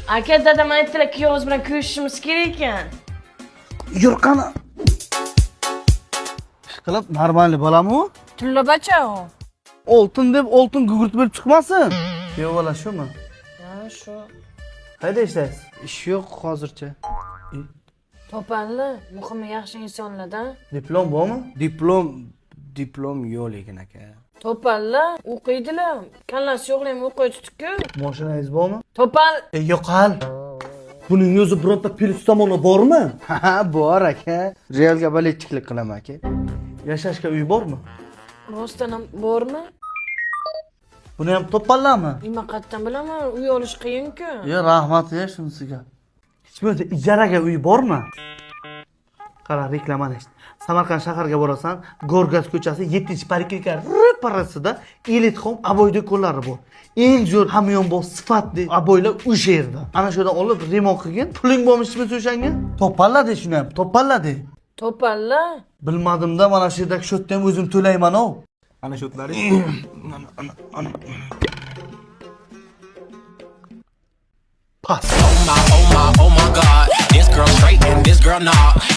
Aka dadam aytdilar, kuyovingiz bilan ko'rishishimiz kerak ekan. Yur qani. Ishqilib, normalniy bolami u? Tulla bacha u. Oltin deb oltin gugurt bo'lib chiqmasin. Yo'qola shumi? Ha, shu. Qayda ishlaysiz? Ish yo'q hozircha. Topalli, muhimi yaxshi insonlardan. Diplom bormi? Diplom yo'q lekin aka. Topalli, o'qiydilar. Kallasi yo'qlaymi o'qiydi-ku. Mashinangiz bormi? Topal. Yo'qal. Buning o'zi bironta plyus tomoni bormi? Ha, bor aka. Realga baletchiklik qilaman aka. Yashashga uy bormi? Rostdan ham bormi? Buni ham to'pallami? Nima qatdan bilaman, uy olish qiyin-ku. Yo, rahmat ya shunisiga. Hech bo'lmasa ijaraga uy bormi? Qara reklamani eshit. Samarqand shaharga borasan, Gorgaz ko'chasi 7-parikka parasida Elitxom aboy do'konlari bor. Eng zo'r hamyonbop sifatli aboylar o'sha yerda. Ana shu yerdan olib remont qilgan. Puling bormi ishimiz o'shanga? Topalladi shuni ham, topalladi. Topalli. Bilmadim-da, mana shu yerdagi shotni ham o'zim to'layman-ku. Ana shotlaring. Pas. Oh my god, this girl straight and this girl not.